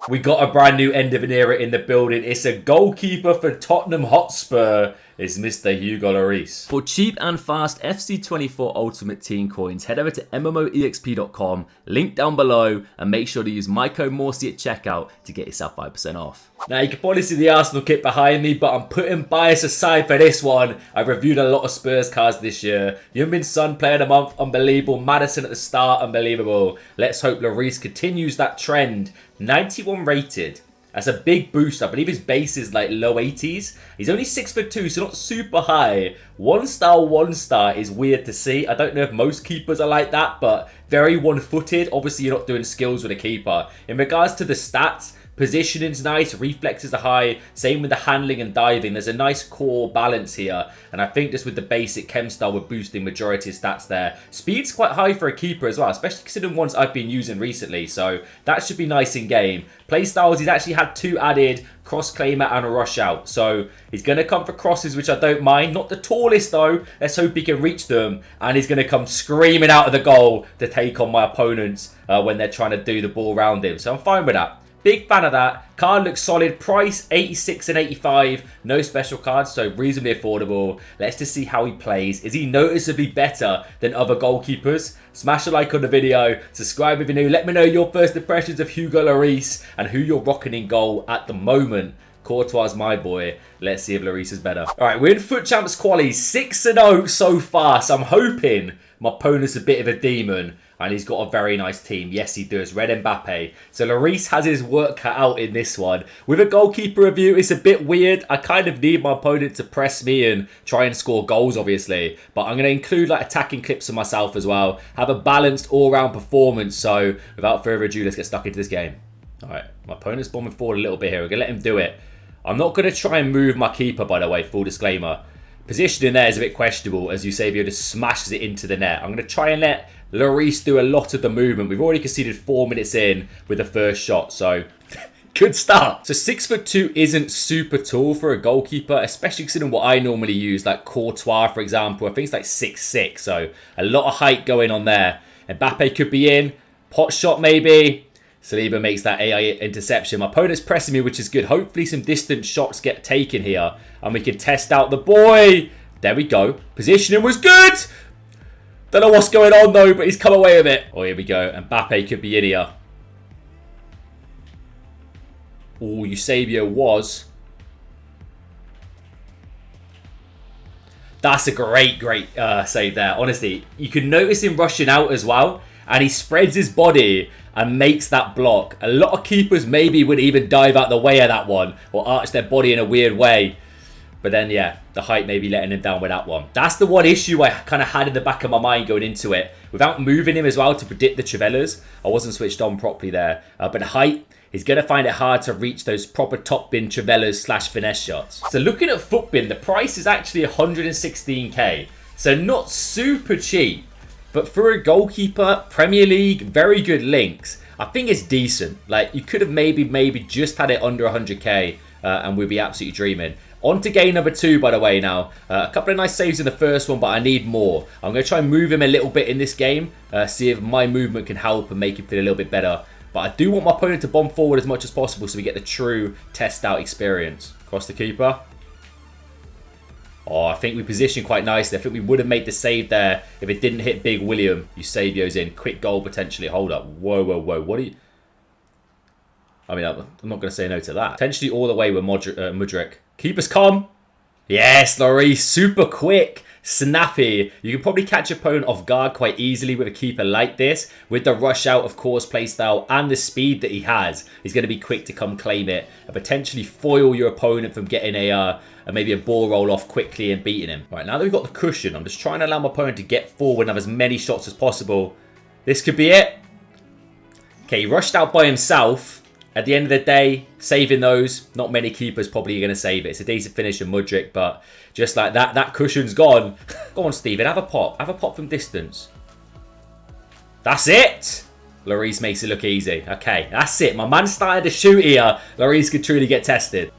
We got a brand new end of an era in the building. It's a goalkeeper for Tottenham Hotspur. It's Mr. Hugo Lloris. For cheap and fast FC24 Ultimate Team coins, head over to MMOEXP.com, link down below, and make sure to use my code Morsey at checkout to get yourself 5% off. Now, you can probably see the Arsenal kit behind me, but I'm putting bias aside for this one. I've reviewed a lot of Spurs cards this year. Heung-min Son, player of the month, unbelievable. Madison at the start, unbelievable. Let's hope Lloris continues that trend. 91 rated. That's a big boost. I believe his base is like low 80s. He's only 6'2", so not super high. 1-star is weird to see. I don't know if most keepers are like that, but very one-footed. Obviously, you're not doing skills with a keeper. In regards to the stats, positioning's nice, reflexes are high, same with the handling and diving. There's a nice core balance here, and I think just with the basic chem style, we're boosting majority of stats there. Speed's quite high for a keeper as well, especially considering ones I've been using recently, so that should be nice in game. Playstyles, he's actually had 2 added, cross claimer and a rush out, so he's going to come for crosses, which I don't mind. Not the tallest though, let's hope he can reach them, and he's going to come screaming out of the goal to take on my opponents when they're trying to do the ball around him, so I'm fine with that. Big fan of that. Card looks solid. Price 86 and 85. No special cards, so reasonably affordable. Let's just see how he plays. Is he noticeably better than other goalkeepers? Smash a like on the video. Subscribe if you're new. Let me know your first impressions of Hugo Lloris and who you're rocking in goal at the moment. Courtois, my boy. Let's see if Lloris is better. All right, we're in Foot Champs quali. 6-0 so far, so I'm hoping my opponent's a bit of a demon. And he's got a very nice team. Yes, he does. Red Mbappe. So Lloris has his work cut out in this one. With a goalkeeper review, it's a bit weird. I kind of need my opponent to press me and try and score goals, obviously. But I'm going to include like attacking clips of myself as well. Have a balanced all-round performance. So without further ado, let's get stuck into this game. All right, my opponent's bombing forward a little bit here. We're going to let him do it. I'm not going to try and move my keeper, by the way, full disclaimer. Positioning there is a bit questionable as Eusebio just smashes it into the net. I'm going to try and let Lloris do a lot of the movement. We've already conceded 4 minutes in with the first shot, so good start. So 6'2" isn't super tall for a goalkeeper, especially considering what I normally use, like Courtois, for example. I think it's like 6'6", so a lot of height going on there. Mbappe could be in. Pot shot maybe. Saliba makes that AI interception. My opponent's pressing me, which is good. Hopefully some distant shots get taken here, and we can test out the boy. There we go. Positioning was good. Don't know what's going on though, but he's come away with it. Oh, here we go. Mbappe could be in here. Oh, Eusebio was. That's a great save there. Honestly, you can notice him rushing out as well. And he spreads his body and makes that block. A lot of keepers maybe would even dive out the way of that one or arch their body in a weird way. But then, yeah, the height may be letting him down with that one. That's the one issue I kind of had in the back of my mind going into it. Without moving him as well to predict the Trivellas, I wasn't switched on properly there. But height, he's going to find it hard to reach those proper top bin Trivellas / finesse shots. So looking at foot bin, the price is actually 116k. So not super cheap. But for a goalkeeper, Premier League, very good links. I think it's decent. Like, you could have maybe just had it under 100k and we'd be absolutely dreaming. On to game number 2, by the way, now. A couple of nice saves in the first one, but I need more. I'm going to try and move him a little bit in this game. See if my movement can help and make him feel a little bit better. But I do want my opponent to bomb forward as much as possible so we get the true test-out experience. Cross the keeper. Oh, I think we positioned quite nicely. I think we would have made the save there if it didn't hit Big William. Eusebio's in. Quick goal, potentially. Hold up. Whoa. What are you... I mean, I'm not going to say no to that. Potentially all the way with Mudryk. Keeper's calm. Yes, Lloris. Super quick. Snappy. You can probably catch your opponent off guard quite easily with a keeper like this. With the rush out, of course, playstyle and the speed that he has. He's going to be quick to come claim it. And potentially foil your opponent from getting maybe a ball roll off quickly and beating him. Right, now that we've got the cushion, I'm just trying to allow my opponent to get forward and have as many shots as possible. This could be it. Okay, he rushed out by himself. At the end of the day, saving those, not many keepers probably are going to save it. It's a decent finish of Mudryk, but just like that, that cushion's gone. Go on, Steven, have a pop. Have a pop from distance. That's it. Lloris makes it look easy. Okay, that's it. My man started to shoot here. Lloris could truly get tested.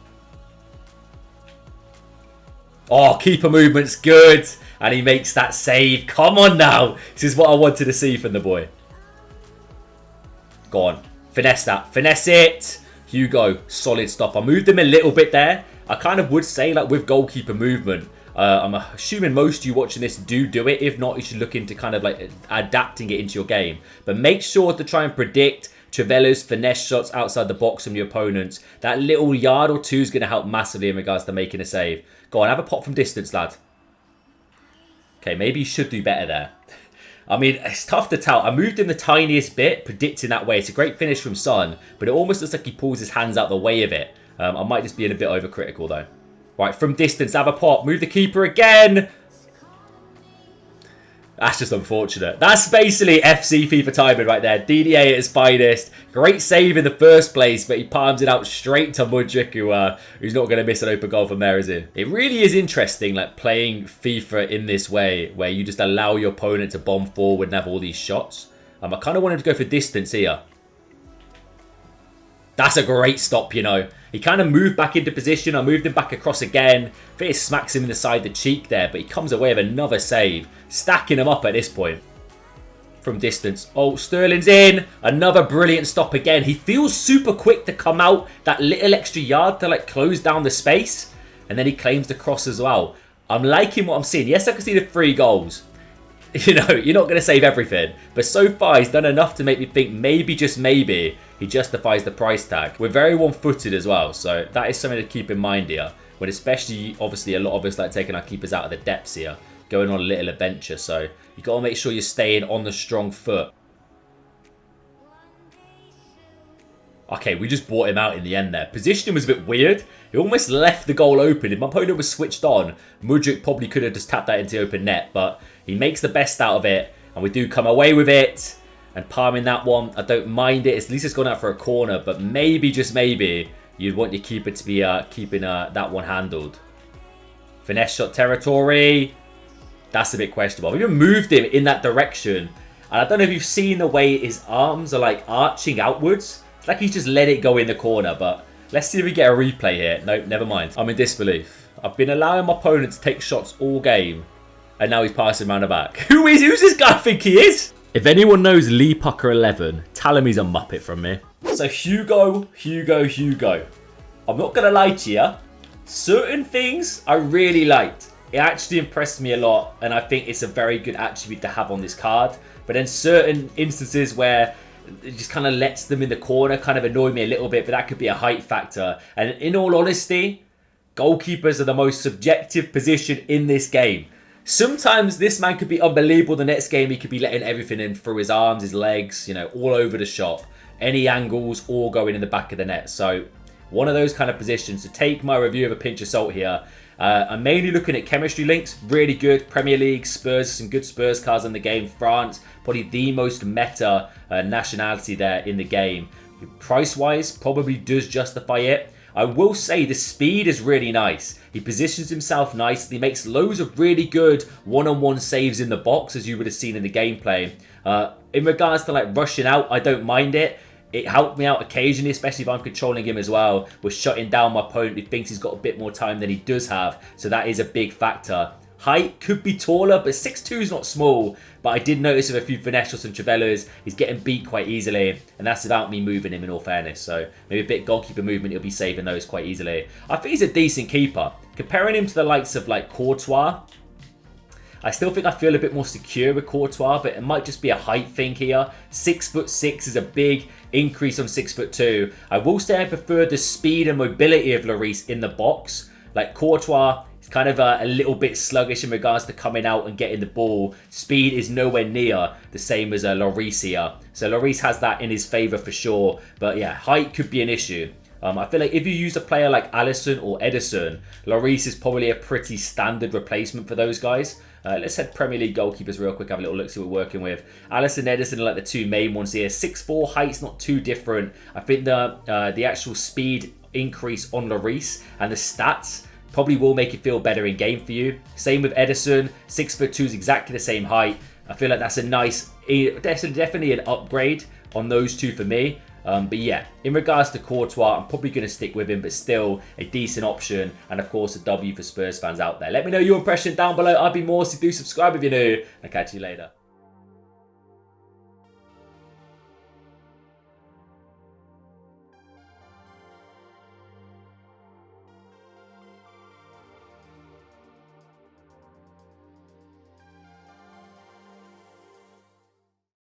Oh, keeper movement's good. And he makes that save. Come on now. This is what I wanted to see from the boy. Go on. Finesse that. Finesse it. Hugo, solid stop. I moved him a little bit there. I kind of would say, like, with goalkeeper movement, I'm assuming most of you watching this do it. If not, you should look into kind of like adapting it into your game. But make sure to try and predict Trivella's finesse shots outside the box from your opponents. That little yard or two is going to help massively in regards to making a save. Go on, have a pop from distance, lad. Okay, maybe you should do better there. I mean, it's tough to tell. I moved him the tiniest bit, predicting that way. It's a great finish from Son, but it almost looks like he pulls his hands out the way of it. I might just be a bit overcritical, though. Right, from distance, have a pop. Move the keeper again. That's just unfortunate. That's basically FC FIFA timing right there. DDA at his finest. Great save in the first place, but he palms it out straight to Mudryk, who's not going to miss an open goal from there, is he? It really is interesting, like, playing FIFA in this way, where you just allow your opponent to bomb forward and have all these shots. I kind of wanted to go for distance here. That's a great stop, you know. He kind of moved back into position. I moved him back across again. I think it smacks him in the side of the cheek there, but he comes away with another save. Stacking him up at this point. From distance. Oh, Sterling's in. Another brilliant stop again. He feels super quick to come out that little extra yard to, like, close down the space. And then he claims the cross as well. I'm liking what I'm seeing. Yes, I can see the 3 goals. You know, you're not going to save everything. But so far, he's done enough to make me think maybe, just maybe, he justifies the price tag. We're very one-footed as well, so that is something to keep in mind here. When especially, obviously, a lot of us like taking our keepers out of the depths here, going on a little adventure. So you got to make sure you're staying on the strong foot. Okay, we just bought him out in the end there. Positioning was a bit weird. He almost left the goal open. If my opponent was switched on, Mudryk probably could have just tapped that into the open net. But he makes the best out of it, and we do come away with it. And palming that one, I don't mind it. At least it's gone out for a corner, but maybe, just maybe, you'd want your keeper to be keeping that one handled. Finesse shot territory. That's a bit questionable. I've even moved him in that direction. And I don't know if you've seen the way his arms are, like, arching outwards. It's like he's just let it go in the corner, but let's see if we get a replay here. Nope, never mind. I'm in disbelief. I've been allowing my opponent to take shots all game, and now he's passing around the back. Who's this guy I think he is? If anyone knows Lee Pucker 11, tell him he's a muppet from me. So Hugo. I'm not going to lie to you. Certain things I really liked. It actually impressed me a lot, and I think it's a very good attribute to have on this card. But then certain instances where it just kind of lets them in the corner kind of annoyed me a little bit, but that could be a height factor. And in all honesty, goalkeepers are the most subjective position in this game. Sometimes this man could be unbelievable. The next game, he could be letting everything in through his arms, his legs, you know, all over the shop. Any angles, all going in the back of the net. So, one of those kind of positions. To take my review of a pinch of salt here, I'm mainly looking at chemistry links. Really good. Premier League, Spurs, some good Spurs cards in the game. France, probably the most meta nationality there in the game. Price-wise, probably does justify it. I will say the speed is really nice. He positions himself nicely, makes loads of really good one-on-one saves in the box, as you would have seen in the gameplay. In regards to, like, rushing out, I don't mind it. It helped me out occasionally, especially if I'm controlling him as well, with shutting down my opponent who thinks he's got a bit more time than he does have. So that is a big factor. Height could be taller, but 6'2" is not small. But I did notice with a few finesse shots and Trivellas, he's getting beat quite easily. And that's without me moving him, in all fairness. So maybe a bit goalkeeper movement, he'll be saving those quite easily. I think he's a decent keeper. Comparing him to the likes of, like, Courtois, I still think I feel a bit more secure with Courtois, but it might just be a height thing here. 6'6" is a big increase on 6'2". I will say I prefer the speed and mobility of Lloris in the box. Like, Courtois is kind of a little bit sluggish in regards to coming out and getting the ball. Speed is nowhere near the same as Lloris here. So Lloris has that in his favour for sure. But yeah, height could be an issue. I feel like if you use a player like Alisson or Ederson, Lloris is probably a pretty standard replacement for those guys. Let's head Premier League goalkeepers real quick, have a little look, see what we're working with. Alisson and Ederson are like the two main ones here. 6'4", height's not too different. I think the actual speed increase on Lloris and the stats probably will make it feel better in game for you. Same with Ederson, 6'2" is exactly the same height. I feel like that's a nice, definitely an upgrade on those two for me. But yeah, in regards to Courtois, I'm probably going to stick with him, but still a decent option. And of course, a W for Spurs fans out there. Let me know your impression down below. I'd be more, so do subscribe if you're new. I'll catch you later.